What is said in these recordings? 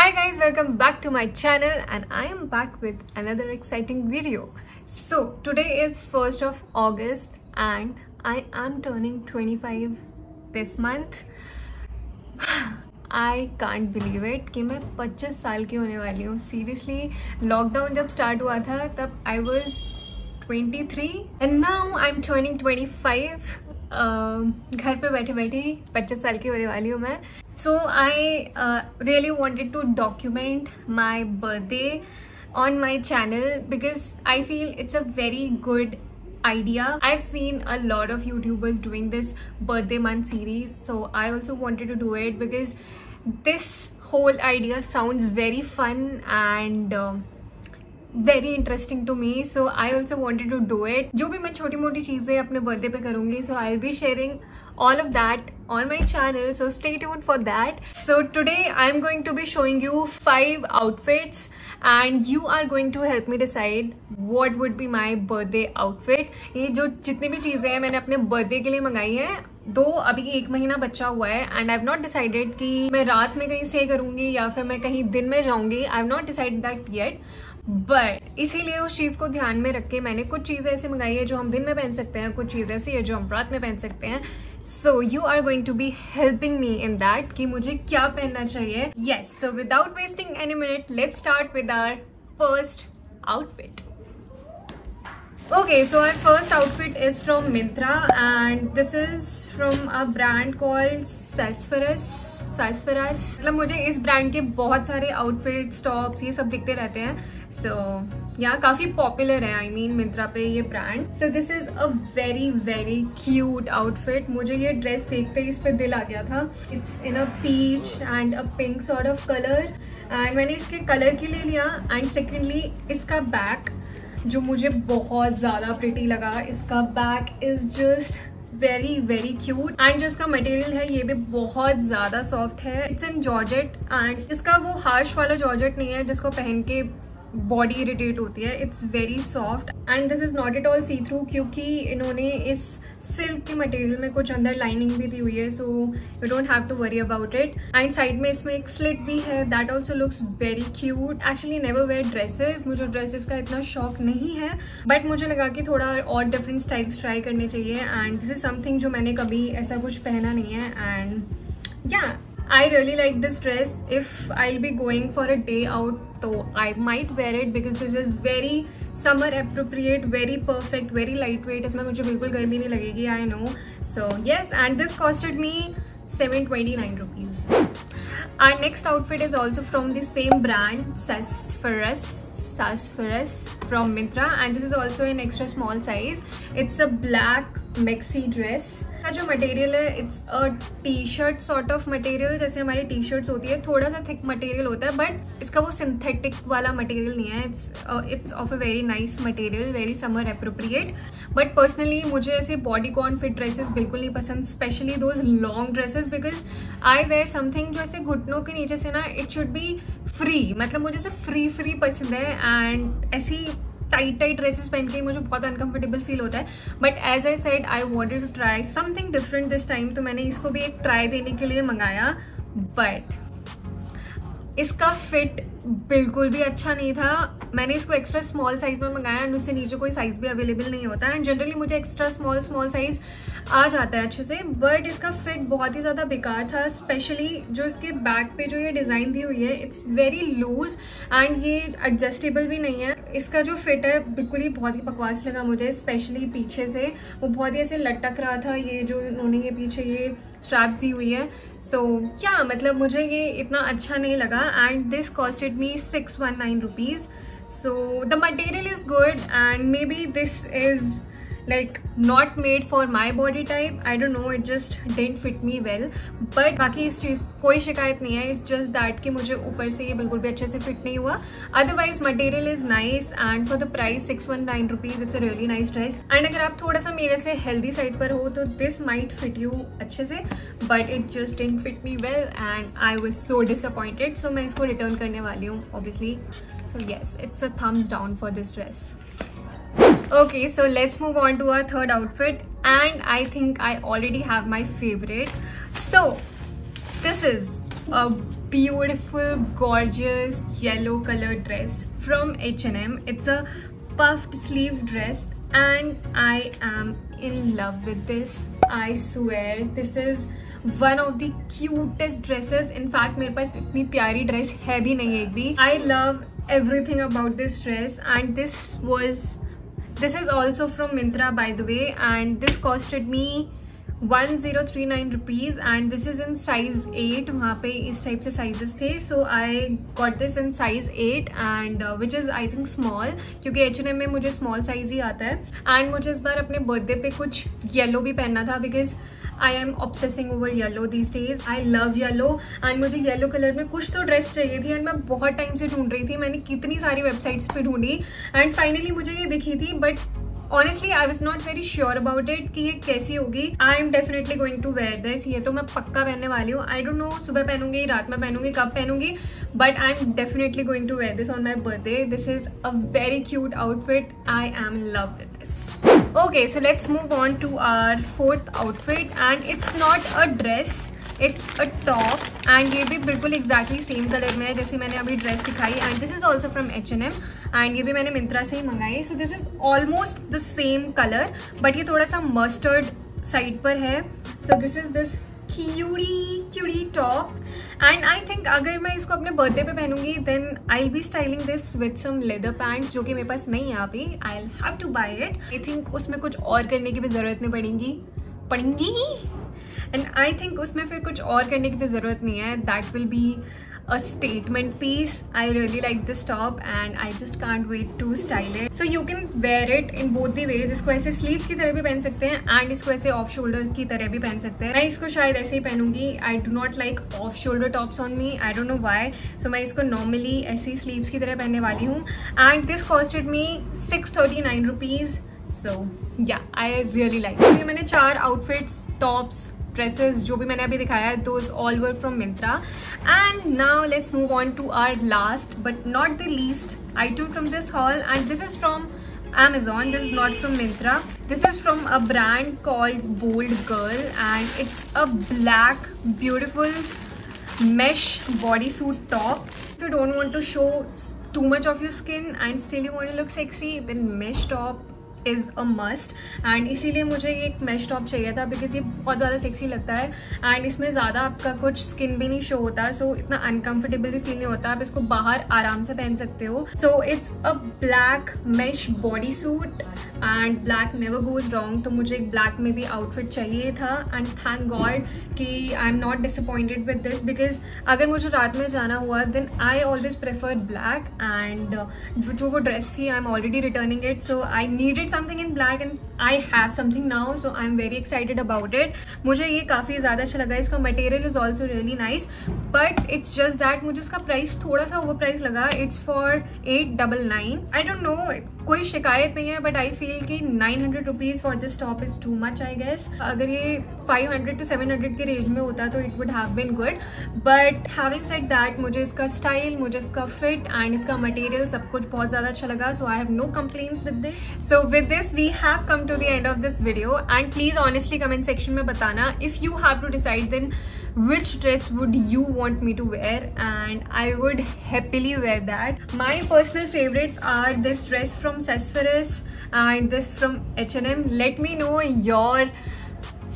Hi guys, welcome back to my channel and I am back with another exciting video. So today is 1st of August and I am turning 25 this month. I can't believe it कि मैं 25 साल की होने वाली हूँ. Seriously, lockdown जब start हुआ था तब I was 23 and now I'm turning 25. घर पे बैठे बैठे 25 साल की होने वाली हूँ मैं. So I really wanted to document my birthday on my channel because I feel it's a very good idea. I've seen a lot of YouTubers doing this birthday month series, so I also wanted to do it because this whole idea sounds very fun and very interesting to me, so I also wanted to do it. जो भी मैं छोटी मोटी चीज़ें अपने birthday पे करूँगी, so I'll be sharing all of that on my channel, so stay tuned for that. So today I'm going to be showing you 5 outfits and you are going to help me decide what would be my birthday outfit. ये जो जितनी भी चीज़ें हैं मैंने अपने birthday के लिए मंगाई हैं, अभी 1 महीना बचा हुआ है and I've not decided कि मैं रात में कहीं स्टे करूँगी या फिर मैं कहीं दिन में जाऊँगी. I've not decided that yet. But इसीलिए उस चीज़ को ध्यान में रख के मैंने कुछ चीज़ें ऐसी मंगाई है जो हम दिन में पहन सकते हैं, कुछ चीज़ें ऐसी है जो हम रात में पहन सकते हैं. So you are going to be helping me in that कि मुझे क्या पहनना चाहिए. Yes, so without wasting any minute let's start with our first outfit. Okay, so our first outfit is from Myntra and this is from a brand called Sassafras. मतलब मुझे इस brand के बहुत सारे आउटफिट्स, टॉप्स ये सब दिखते रहते हैं. सो यहाँ काफ़ी पॉपुलर है, I mean Myntra पे ये brand. So this is a very very cute outfit. मुझे ये ड्रेस देखते ही इस पर दिल आ गया था. It's in a peach and a pink sort of colour एंड मैंने इसके कलर के लिए लिया. एंड सेकेंडली इसका बैक जो मुझे बहुत ज़्यादा प्रिटी लगा. इसका back is just very very cute and जो इसका मटेरियल है ये भी बहुत ज़्यादा सॉफ्ट है. इट्स इन जॉर्जेट एंड इसका वो हार्श वाला जॉर्जेट नहीं है जिसको पहन के बॉडी इरिटेट होती है. It's very soft and this is not at all see through क्योंकि इन्होंने इस सिल्क के मटेरियल में कुछ अंदर लाइनिंग भी दी हुई है, so you don't have to worry about it. And side में इसमें एक स्लिट भी है. That also looks very cute. Actually never wear dresses, मुझे ड्रेसेस का इतना शौक नहीं है बट मुझे लगा कि थोड़ा और डिफरेंट स्टाइल्स ट्राई करने चाहिए एंड दिस इज समथिंग जो मैंने कभी ऐसा कुछ पहना नहीं है. एंड या I really like this dress. If I'll be going for a day out, so I might wear it because this is very summer appropriate, very perfect, very lightweight. इसमें मुझे बिल्कुल गर्मी नहीं लगेगी, I know. So yes, and this costed me 729 rupees. Our next outfit is also from the same brand, Sassafras from Myntra, and this is also an extra small size. It's a black maxi dress. का जो material है it's a T shirt sort of material, जैसे हमारी T shirts होती है. थोड़ा सा thick material होता है बट इसका वो सिंथेटिक वाला मटेरियल नहीं है. It's of a very nice material, very summer appropriate. But personally मुझे ऐसे बॉडी कॉन फिट ड्रेसेस बिल्कुल नहीं पसंद, specially those long dresses because I wear something जो ऐसे घुटनों के नीचे से ना इट शुड बी फ्री. मतलब मुझे ऐसे फ्री पसंद है एंड ऐसी टाइट ड्रेसेस पहन के मुझे बहुत अनकंफर्टेबल फील होता है. But as I said I wanted to try something different this time, तो मैंने इसको भी एक ट्राई देने के लिए मंगाया. बट इसका फिट बिल्कुल भी अच्छा नहीं था. मैंने इसको एक्स्ट्रा स्मॉल साइज में मंगाया एंड उससे नीचे कोई साइज भी अवेलेबल नहीं होता एंड जनरली मुझे एक्स्ट्रा स्मॉल साइज आ जाता है अच्छे से. बट इसका फिट बहुत ही ज़्यादा बेकार था, स्पेशली जो इसके बैक पे जो ये डिज़ाइन दी हुई है इट्स वेरी लूज एंड ये एडजस्टेबल भी नहीं है. इसका जो फिट है बिल्कुल ही बहुत ही बकवास लगा मुझे, स्पेशली पीछे से वो बहुत ही ऐसे लटक रहा था. ये जो उन्होंने ये पीछे ये स्ट्रैप्स दी हुई है, सो क्या मतलब मुझे ये इतना अच्छा नहीं लगा and this costed me 619 rupees. So the material is good and maybe this is like not made for my body type. I don't know, it just didn't fit me well. But बाकी इस चीज़ कोई शिकायत नहीं है. It's just that कि मुझे ऊपर से ये बिल्कुल भी अच्छे से फिट नहीं हुआ. Otherwise material is nice and for the price 619 rupees it's a really nice dress. And अगर आप थोड़ा सा मेरे से healthy side पर हो तो this might fit you अच्छे से, but it just didn't fit me well and I was so disappointed. So मैं इसको return करने वाली हूँ obviously. So yes, it's a thumbs down for this dress. Okay, so let's move on to our third outfit and I think I already have my favorite. So this is a beautiful, gorgeous yellow color dress from H&M. It's a puffed sleeve dress and I am in love with this. I swear this is one of the cutest dresses. In fact मेरे पास इतनी प्यारी dress है भी नहीं एक भी. I love everything about this dress and this is also from Myntra by the way, and this costed me 1039 rupees and this is in size 8. वहाँ पे इस टाइप से sizes थे, so I got this in size 8 and which is I think small, क्योंकि H&M में मुझे small size ही आता है. And मुझे इस बार अपने birthday पे कुछ yellow भी पहनना था because I am obsessing over yellow these days. I love yellow and मुझे yellow कलर में कुछ तो ड्रेस चाहिए थी and मैं बहुत टाइम से ढूंढ रही थी. मैंने कितनी सारी वेबसाइट्स पे ढूंढी and finally मुझे ये दिखी थी, but honestly I was not very sure about it कि ये कैसी होगी. I am definitely going to wear this. ये तो मैं पक्का पहनने वाली हूँ. I don't know सुबह पहनूंगी, रात में पहनूंगी, कब पहनूंगी, but I am definitely going to wear this on my birthday. This is a very cute outfit. I am in love with this. Okay, so let's move on to our fourth outfit and it's not a dress, it's a top and ये भी बिल्कुल exactly same color में है जैसे मैंने अभी dress दिखाई and this is also from H&M and ये भी मैंने Myntra से ही मंगाई. So this is almost the same color but ये थोड़ा सा mustard side पर है. So this is this cutie top and I think अगर मैं इसको अपने birthday पे पहनूंगी then I'll be styling this with some leather pants जो कि मेरे पास नहीं है अभी. I'll have to buy it. I think उसमें कुछ और करने की भी ज़रूरत नहीं पड़ेगी and I think उसमें फिर कुछ और करने की भी ज़रूरत नहीं है. That will be a statement piece. I really like this top and I just can't wait to style it. So you can wear it in both the ways. इसको ऐसे sleeves की तरह भी पहन सकते हैं and इसको ऐसे off shoulder की तरह भी पहन सकते हैं. मैं इसको शायद ऐसे ही पहनूंगी. I do not like off shoulder tops on me. I don't know why. So मैं इसको normally ऐसे ही sleeves की तरह पहनने वाली हूँ and this costed me 639 rupees. So yeah, I really like it. ये मैंने 4 outfits, tops, dresses जो भी मैंने अभी दिखाया है, those all were from Myntra. And now let's move on to our last but not the least item from this haul and this is from Amazon. This is not from Myntra. This is from a brand called Bold Girl and it's a black beautiful mesh bodysuit top. If you don't want to show too much of your skin and still you want to look sexy, then mesh top is a must and इसीलिए मुझे ये एक mesh top चाहिए था because ये बहुत ज़्यादा sexy लगता है and इसमें ज़्यादा आपका कुछ skin भी नहीं show होता, so इतना uncomfortable भी feel नहीं होता. आप इसको बाहर आराम से पहन सकते हो. So it's a black mesh bodysuit and black never goes wrong. तो मुझे एक black में भी outfit चाहिए था and thank God कि I'm not disappointed with this because अगर मुझे रात में जाना हुआ then I always prefer black and जो वो dress थी I'm already returning it, so I needed something in black and I have something now, so I'm very excited about it. मुझे ये काफ़ी ज़्यादा अच्छा लगा. इसका material is also really nice but it's just that मुझे इसका price थोड़ा सा ओवर प्राइस लगा. It's for 899. I don't know, कोई शिकायत नहीं है but I feel कि 900 rupees for this top is too much I guess. अगर ये 500 to 700 के रेंज में होता तो it would have been good. But having said that मुझे इसका style, मुझे इसका fit and इसका material सब कुछ बहुत ज़्यादा अच्छा लगा, so I have no complaints with this. So with this we have come to the end of this video and please honestly comment section में बताना if you have to decide then which dress would you want me to wear and I would happily wear that. My personal favorites are this dress from Sesferis and this from H&M. Let me know your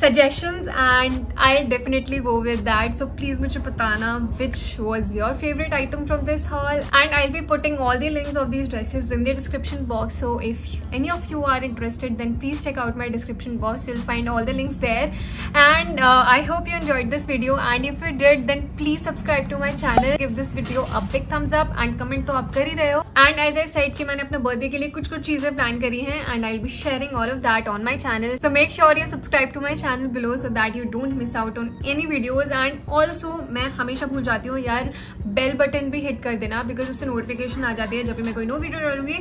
suggestions and I'll definitely go with that. So please मुझे बताना which was your favorite item from this haul and I'll be putting all the links of these dresses in the description box. So if any of you are interested then please check out my description box. You'll find all the links there and I hope you enjoyed this video and if you did then please subscribe to my channel. Give this video a big thumbs up and comment तो आप कर ही रहे हो. And as I said कि मैंने अपने birthday के लिए कुछ चीज़ें प्लान करी हैं and I'll be sharing all of that on my channel. So make sure you subscribe to my channel below so that you don't miss out on any videos and also मैं हमेशा भूल जाती हूँ यार bell button भी hit कर देना because उससे नोटिफिकेशन आ जाती है जब भी मैं कोई नो वीडियो डालूंगी.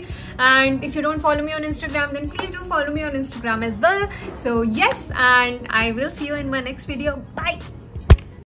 And if you don't follow me on Instagram then please do follow me on Instagram as well. So yes and I will see you in my next video. Bye.